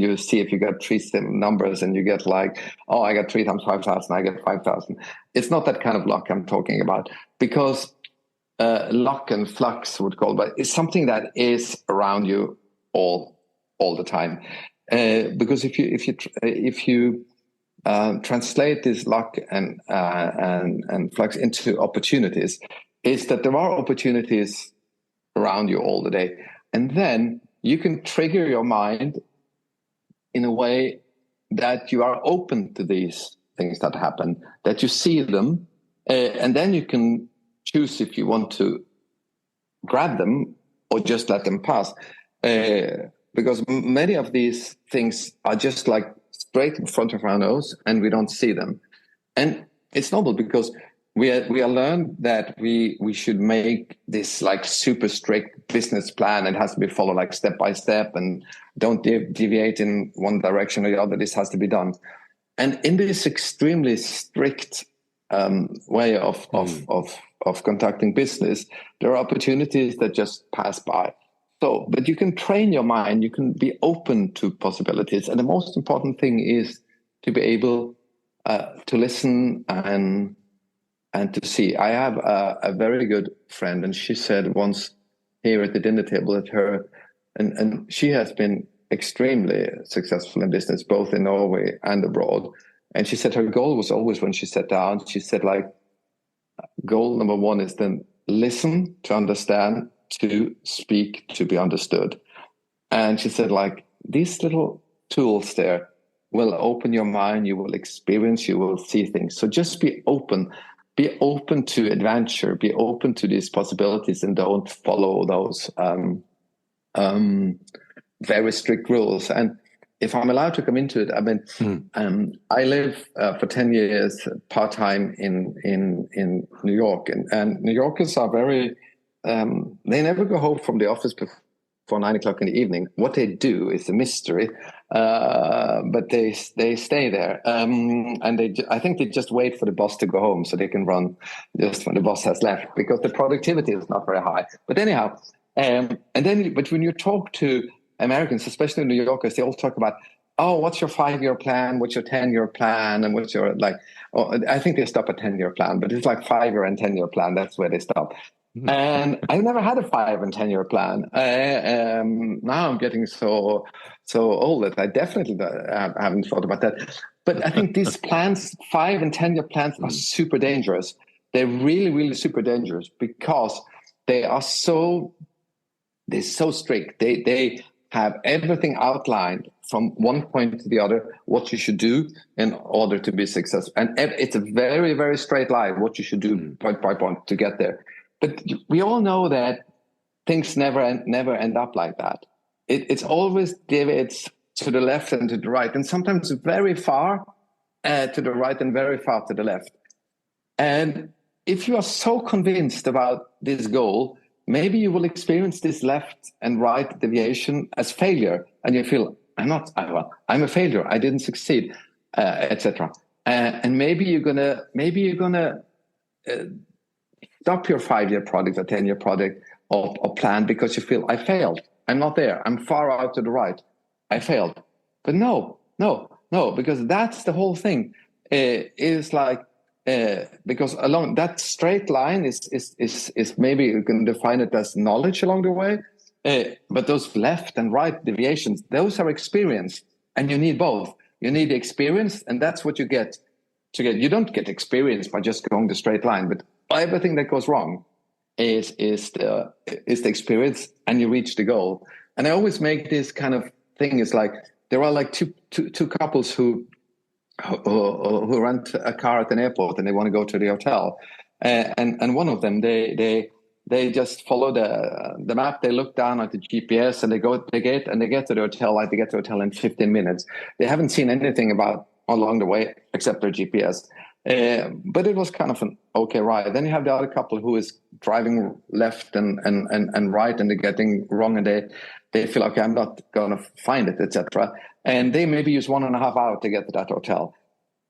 you see if you got 3 numbers and you get I got 3 times 5,000, I get 5,000. It's not that kind of luck I'm talking about, because luck and flux would call, but it's something that is around you all the time. Because if you translate this luck and flux into opportunities, is that there are opportunities around you all the day, and then you can trigger your mind in a way that you are open to these things that happen, that you see them, and then you can choose if you want to grab them or just let them pass. Because many of these things are just straight in front of our nose and we don't see them. And it's noble because we are learned that we should make this super strict business plan. It has to be followed step by step and don't deviate in one direction or the other. This has to be done. And in this extremely strict way of conducting business, there are opportunities that just pass by. So, but you can train your mind, you can be open to possibilities. And the most important thing is to be able to listen and to see. I have a very good friend, and she said once here at the dinner table that and she has been extremely successful in business, both in Norway and abroad. And she said her goal was always, when she sat down, she said goal number 1 is then listen to understand, to speak to be understood. And she said these little tools there will open your mind, you will experience, you will see things. So just be open to adventure, be open to these possibilities, and don't follow those very strict rules. And if I'm allowed to come into it, I mean, I live for 10 years part-time in New York, and New Yorkers are very they never go home from the office before 9 o'clock in the evening. What they do is a mystery, but they stay there. And I think they just wait for the boss to go home so they can run just when the boss has left, because the productivity is not very high. But anyhow, but when you talk to Americans, especially New Yorkers, they all talk about oh, what's your 5-year plan? What's your 10-year plan? And what's your oh, I think they stop at 10-year plan, but it's like 5-year and 10-year plan. That's where they stop. And I never had a 5 and 10-year plan. Now I'm getting so old that I definitely haven't thought about that. But I think these plans, 5 and 10-year plans, are super dangerous. They're really, really super dangerous because they're so strict. They have everything outlined from one point to the other, what you should do in order to be successful. And it's a very, very straight line, what you should do point by point to get there. But we all know that things never end up like that. It's always divots to the left and to the right, and sometimes very far to the right and very far to the left. And if you are so convinced about this goal, maybe you will experience this left and right deviation as failure, and you feel, I'm a failure, I didn't succeed, etc. And maybe you're gonna stop your 5-year project or 10-year project or plan because you feel, I failed. I'm not there. I'm far out to the right. I failed. But no, because that's the whole thing. Is like, because along that straight line is maybe you can define it as knowledge along the way. But those left and right deviations, those are experience, and you need both. You need the experience, and that's what you get. You don't get experience by just going the straight line, but everything that goes wrong is the experience, and you reach the goal. And I always make this kind of thing is like there are like two couples who rent a car at an airport and they want to go to the hotel, and one of them they just follow the map. They look down at the GPS and they get to the hotel. Like they get to the hotel in 15 minutes. They haven't seen anything about along the way except their GPS. But it was kind of an okay ride. Then you have the other couple who is driving left and right, and they're getting wrong, and they feel, okay, I'm not going to find it, etc. And they maybe use 1.5 hours to get to that hotel.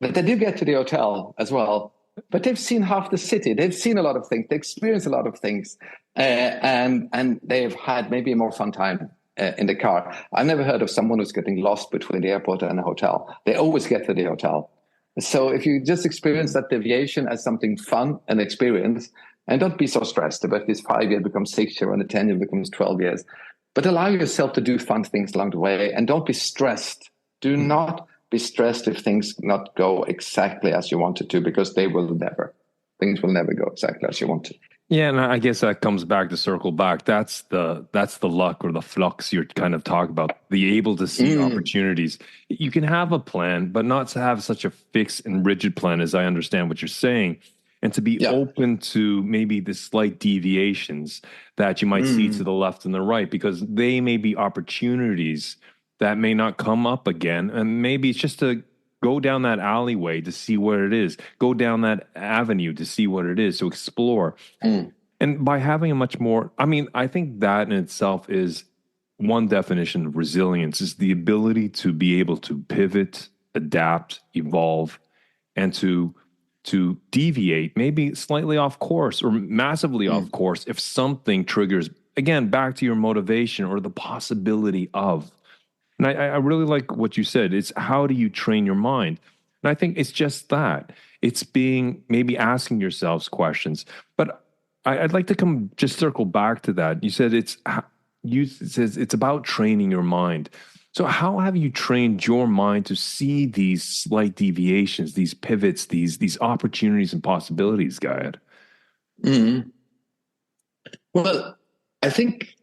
But they do get to the hotel as well. But they've seen half the city. They've seen a lot of things. They experienced a lot of things. And they've had maybe a more fun time in the car. I've never heard of someone who's getting lost between the airport and a hotel. They always get to the hotel. So if you just experience that deviation as something fun and experience, and don't be so stressed about this 5 year becomes 6 year and the 10 year becomes 12 years, but allow yourself to do fun things along the way, and don't be stressed. Do not be stressed if things not go exactly as you want it to, because things will never go exactly as you want to. Yeah, and I guess that comes back to circle back. That's the luck or the flux you're kind of talking about. Be able to see opportunities. You can have a plan, but not to have such a fixed and rigid plan, as I understand what you're saying, and to be open to maybe the slight deviations that you might see to the left and the right, because they may be opportunities that may not come up again, and maybe it's just to go down that alleyway to see what it is. Go down that avenue to see what it is, to explore. And by having a much more, I think that in itself is one definition of resilience, is the ability to be able to pivot, adapt, evolve, and to deviate, maybe slightly off course or massively off course if something triggers, again, back to your motivation or the possibility of. And I really like what you said. It's how do you train your mind? And I think it's just that. It's maybe asking yourselves questions. But I'd like to just circle back to that. You said it's about training your mind. So how have you trained your mind to see these slight deviations, these pivots, these opportunities and possibilities, Geir? Well, I think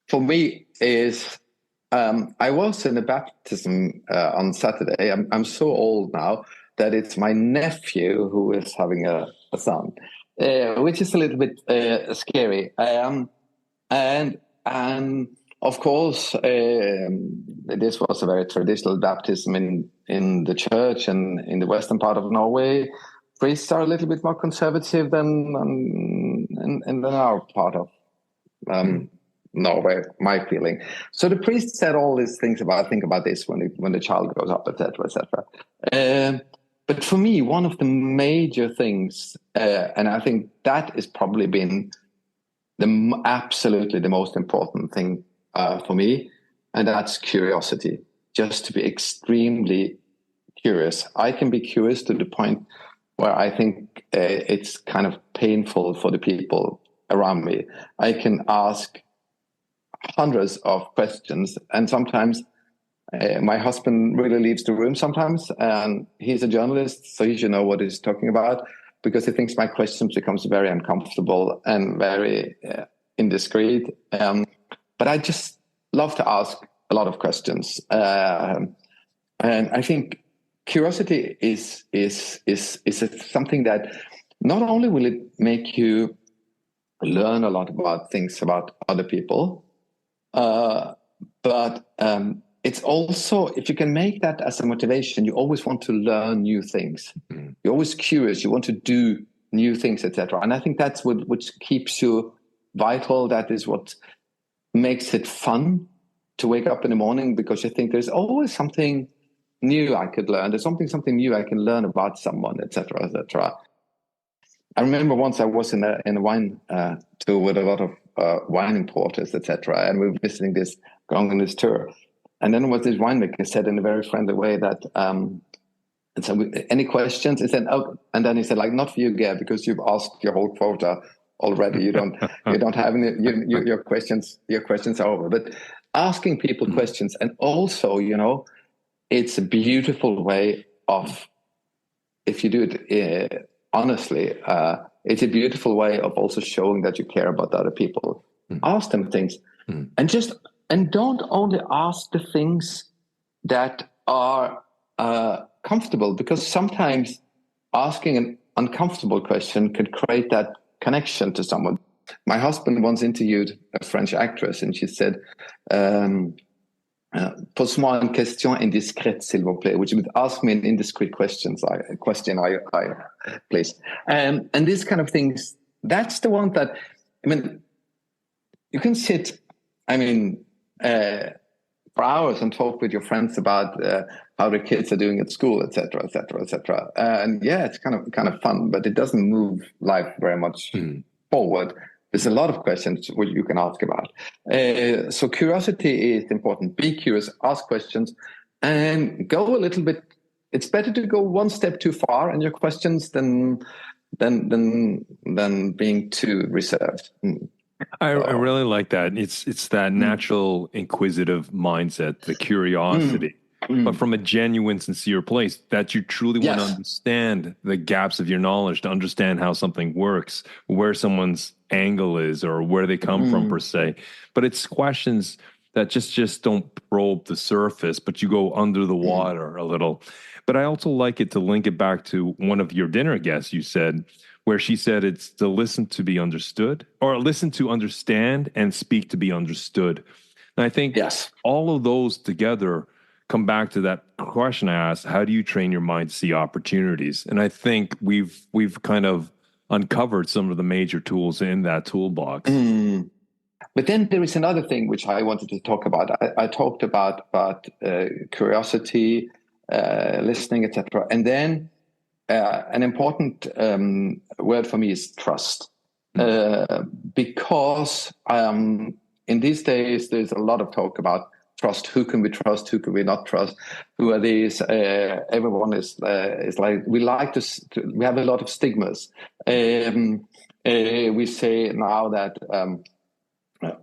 for me is, I was in a baptism on Saturday. I'm so old now that it's my nephew who is having a son, which is a little bit scary. And of course, this was a very traditional baptism in the church, and in the western part of Norway, priests are a little bit more conservative than in our part of Norway, my feeling. So the priest said all these things think about this when the child grows up, etc., etc. But for me, one of the major things, and I think that has probably been absolutely the most important thing for me, and that's curiosity. just to be extremely curious. I can be curious to the point where I think it's kind of painful for the people around me. I can ask hundreds of questions, and sometimes my husband really leaves the room sometimes, and he's a journalist, so he should know what he's talking about, because he thinks my questions becomes very uncomfortable and very indiscreet. But I just love to ask a lot of questions, and I think curiosity is something that not only will it make you learn a lot about things about other people, but it's also, if you can make that as a motivation, you always want to learn new things. You're always curious. You want to do new things, etc. And I think that's what keeps you vital. That is what makes it fun to wake up in the morning, because you think there's always something new I could learn. There's something new I can learn about someone, etc., etc. I remember once I was in a wine tour with a lot of wine importers, etc., and we were visiting going on this tour. And then what this winemaker said in a very friendly way that, and so any questions? He said, oh, and then he said, like, not for you, Geir, because you've asked your whole quota already. You don't have any. Your questions are over. But asking people questions, and also, it's a beautiful way of, if you do it honestly, it's a beautiful way of also showing that you care about other people. Ask them things, and don't only ask the things that are comfortable, because sometimes asking an uncomfortable question can create that connection to someone. My husband once interviewed a French actress, and she said, "Pose-moi une question indiscrète, s'il vous plaît," which would ask me an indiscreet question, please. And these kind of things, that's the one that, you can sit, for hours and talk with your friends about how the kids are doing at school, etc., etc., etc. And yeah, it's kind of fun, but it doesn't move life very much forward. There's a lot of questions what you can ask about. So curiosity is important. Be curious, ask questions, and go a little bit. It's better to go one step too far in your questions than being too reserved. I really like that. It's that natural inquisitive mindset, the curiosity, but from a genuine, sincere place that you truly want to understand the gaps of your knowledge, to understand how something works, where someone's angle is, or where they come from per se. But it's questions that just don't probe the surface, but you go under the water a little. But I also like it to link it back to one of your dinner guests you said, where she said it's to listen to be understood, or listen to understand and speak to be understood. And I think all of those together come back to that question I asked: how do you train your mind to see opportunities? And I think we've kind of uncovered some of the major tools in that toolbox. But then there is another thing which I wanted to talk about. I talked about curiosity, listening, etc. And then an important word for me is trust, because in these days there's a lot of talk about trust. Who can we trust? Who can we not trust? Who are these? Everyone is like, we have a lot of stigmas. We say now that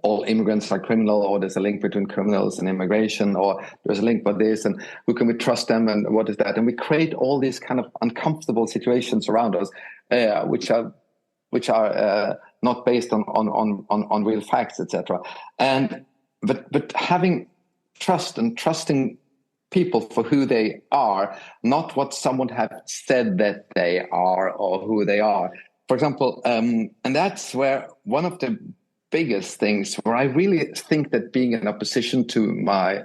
all immigrants are criminal, or there's a link between criminals and immigration, or there's a link with this, and who can we trust them, and what is that? And we create all these kind of uncomfortable situations around us, which are not based on real facts, etc. But having trust and trusting people for who they are, not what someone has said that they are or who they are. For example, and that's where one of the biggest things where I really think that being in opposition to my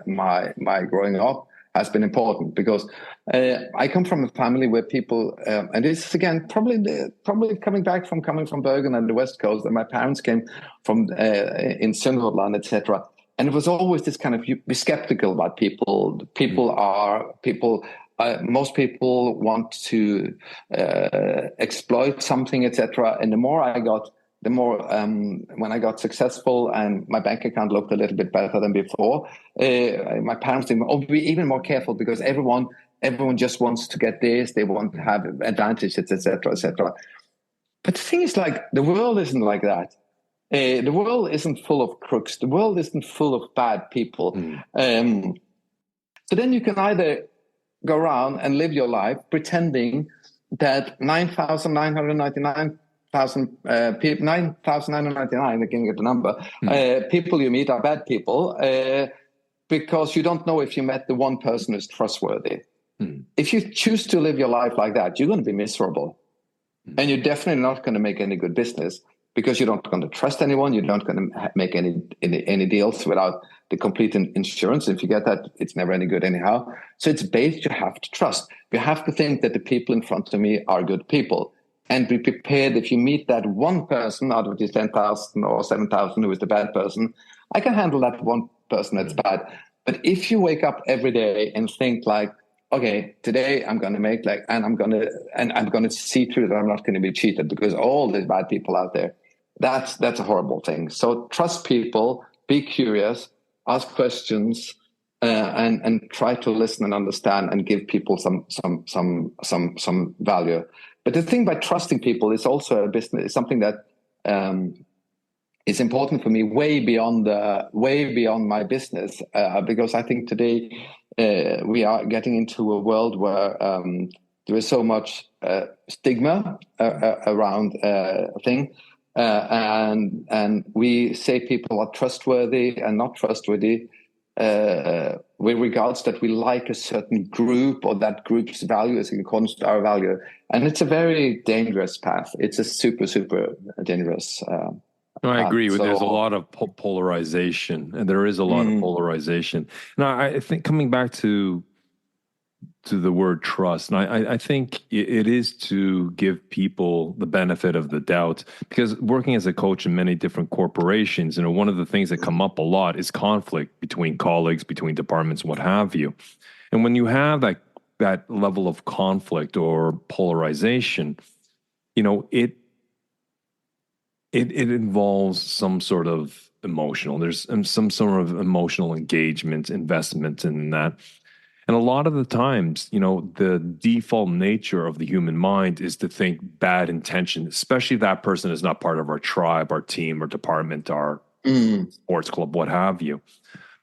growing up has been important, because I come from a family where people, and this is again probably coming from Bergen and the West Coast, and my parents came from in Sunnhordland, etc. And it was always this kind of, be skeptical about people. Most people want to exploit something, etc. And the more I got the more when I got successful and my bank account looked a little bit better than before, my parents think, oh, be even more careful because everyone just wants to get this, they want to have advantages, etc., etc. But the thing is, like, the world isn't like that. The world isn't full of crooks. The world isn't full of bad people. So then you can either go around and live your life pretending that 9,999 people, 9,999, I can get the number, people you meet are bad people because you don't know if you met the one person who's trustworthy. If you choose to live your life like that, you're going to be miserable. And you're definitely not going to make any good business because you're not going to trust anyone. You're not going to make any deals without the complete insurance. If you get that, it's never any good anyhow. So it's based, you have to trust. You have to think that the people in front of me are good people. And be prepared if you meet that one person out of these 10,000 or 7,000 who is the bad person, I can handle that one person that's bad. But if you wake up every day and think like, okay, today I'm going to make and I'm going to see through that I'm not going to be cheated because all the bad people out there, that's a horrible thing. So trust people, be curious, ask questions, and try to listen and understand and give people some value. But the thing by trusting people is also a business. It's something that is important for me way beyond my business because I think today we are getting into a world where there is so much stigma around a thing, and we say people are trustworthy and not trustworthy with regards that we like a certain group or that group's value is in accordance to our value, and it's a very dangerous path. It's a super dangerous. No, I agree. There's a lot of polarization, and there is a lot of polarization. Now, I think coming back to the word trust, and I think it is to give people the benefit of the doubt, because working as a coach in many different corporations, one of the things that come up a lot is conflict between colleagues, between departments, what have you. And when you have that level of conflict or polarization, it involves some sort of emotional. There's some sort of emotional engagement, investment in that. And a lot of the times, the default nature of the human mind is to think bad intention, especially if that person is not part of our tribe, our team, our department, our sports club, what have you.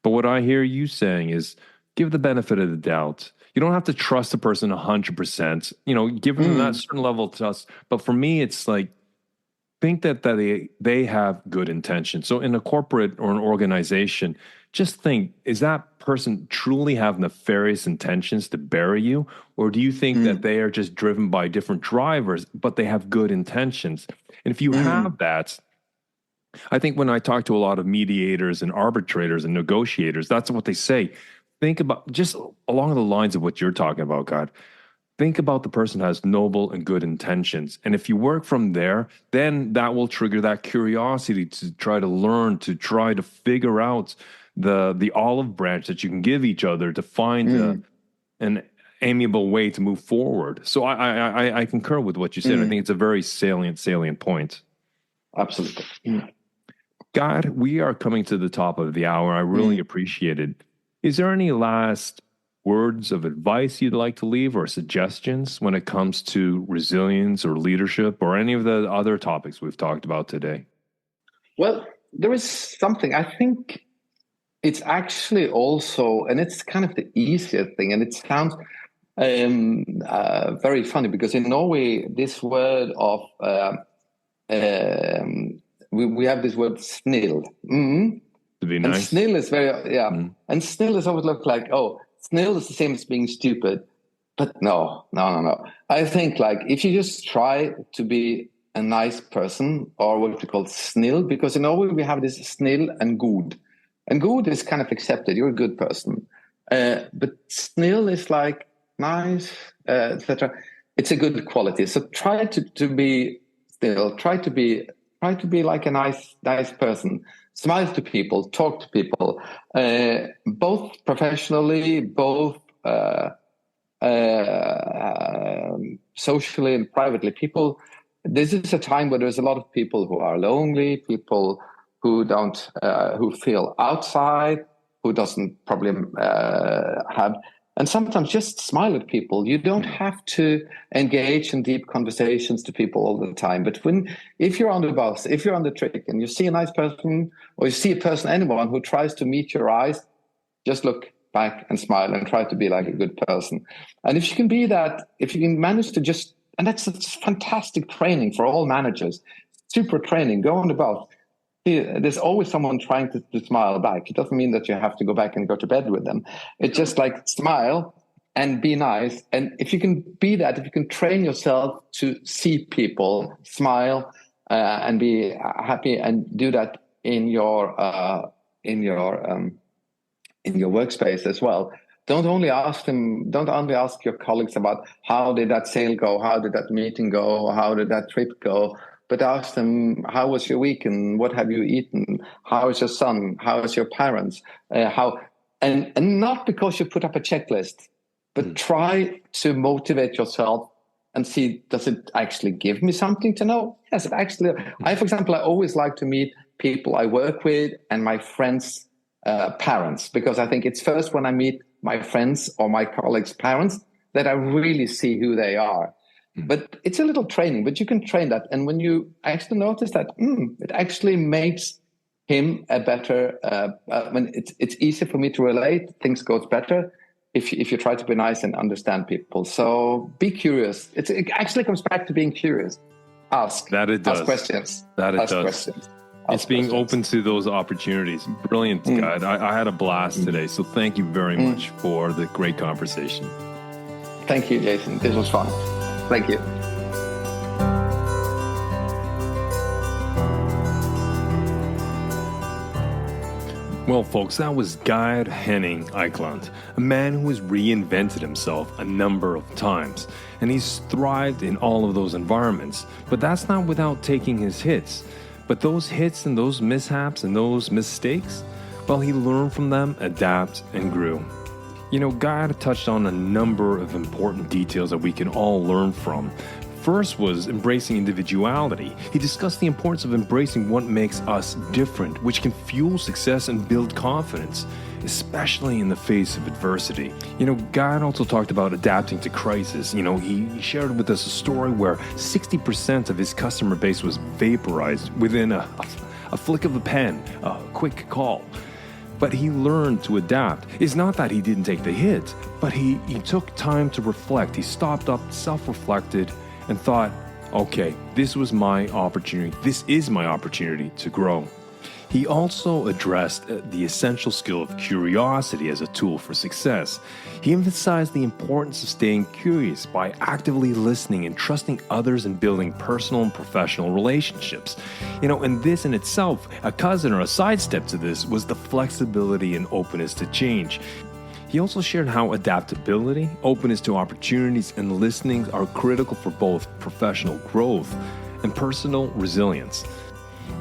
But what I hear you saying is give the benefit of the doubt. You don't have to trust the person 100%, give them that certain level of trust. But for me, it's like, think that they have good intentions. So in a corporate or an organization, just think, is that person truly have nefarious intentions to bury you? Or do you think that they are just driven by different drivers, but they have good intentions? And if you have that, I think when I talk to a lot of mediators and arbitrators and negotiators, that's what they say. Think about just along the lines of what you're talking about, God. Think about the person who has noble and good intentions. And if you work from there, then that will trigger that curiosity to try to learn, to try to figure out the olive branch that you can give each other to find an amiable way to move forward. So I concur with what you said. I think it's a very salient point. Absolutely. God, we are coming to the top of the hour. I really appreciate it. Is there any last words of advice you'd like to leave or suggestions when it comes to resilience or leadership or any of the other topics we've talked about today? Well, there is something, I think it's actually also, and it's kind of the easier thing, and it sounds very funny because in Norway, this word of, we have this word snill. To be nice. And snill is very, and snill is always look like, snill is the same as being stupid, but no. I think like if you just try to be a nice person, or what we call snill, because in Norway we have this snill and good. And good is kind of accepted, you're a good person. But snill is like nice, etc. It's a good quality. So try to be still, try to be like a nice person. Smile to people, talk to people, both professionally, both socially and privately. People this is a time where there's a lot of people who are lonely, people who don't, who feel outside, who doesn't probably have. And sometimes just smile at people. You don't have to engage in deep conversations to people all the time. But if you're on the bus, if you're on the train, and you see a nice person, or you see a person, anyone who tries to meet your eyes, just look back and smile and try to be like a good person. And if you can be that, if you can manage to just, and that's fantastic training for all managers, super training, go on the bus. There's always someone trying to smile back. It doesn't mean that you have to go back and go to bed with them. It's just like smile and be nice. And if you can be that, if you can train yourself to see people, smile, and be happy, and do that in your workspace as well. Don't only ask your colleagues about how did that sale go, how did that meeting go, how did that trip go, but ask them, how was your week and what have you eaten? How is your son? How is your parents? And not because you put up a checklist, but try to motivate yourself and see, does it actually give me something to know? Yes, it actually. For example, I always like to meet people I work with and my friends' parents, because I think it's first when I meet my friends or my colleagues' parents that I really see who they are. But it's a little training, but you can train that. And when you actually notice that, it actually makes him a better, when it's easier for me to relate, things goes better if you try to be nice and understand people. So be curious. It actually comes back to being curious. Ask. That it does. Ask questions. That it ask does. Questions. It's being open to those opportunities. Brilliant, Geir. I had a blast today. So thank you very much for the great conversation. Thank you, Jason. This was fun. Thank you. Well, folks, that was Geir Henning Eikeland, a man who has reinvented himself a number of times, and he's thrived in all of those environments. But that's not without taking his hits. But those hits and those mishaps and those mistakes, well, he learned from them, adapted, and grew. You know, Geir touched on a number of important details that we can all learn from. First was embracing individuality. He discussed the importance of embracing what makes us different, which can fuel success and build confidence, especially in the face of adversity. You know, Geir also talked about adapting to crisis. You know, he shared with us a story where 60% of his customer base was vaporized within a flick of a pen, a quick call. But he learned to adapt. It's not that he didn't take the hit, but he took time to reflect. He stopped up, self-reflected, and thought, okay, this was my opportunity. This is my opportunity to grow. He also addressed the essential skill of curiosity as a tool for success. He emphasized the importance of staying curious by actively listening and trusting others and building personal and professional relationships. You know, and this in itself, a cousin or a sidestep to this, was the flexibility and openness to change. He also shared how adaptability, openness to opportunities, and listening are critical for both professional growth and personal resilience.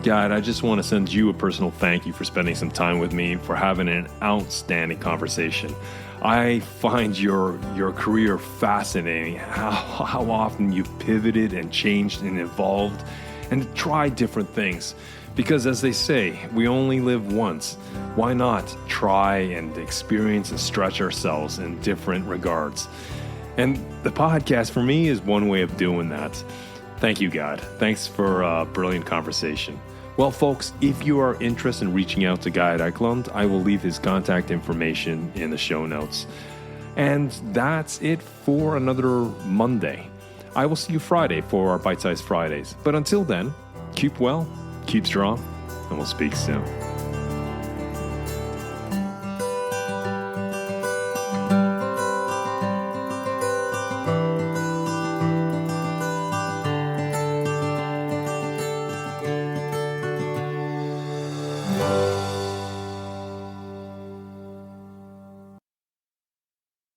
Geir, I just want to send you a personal thank you for spending some time with me, for having an outstanding conversation. I find your career fascinating, how often you've pivoted and changed and evolved and tried different things. Because as they say, we only live once. Why not try and experience and stretch ourselves in different regards? And the podcast for me is one way of doing that. Thank you, Geir. Thanks for a brilliant conversation. Well, folks, if you are interested in reaching out to Geir Eikeland, I will leave his contact information in the show notes. And that's it for another Monday. I will see you Friday for our Bite Size Fridays. But until then, keep well, keep strong, and we'll speak soon.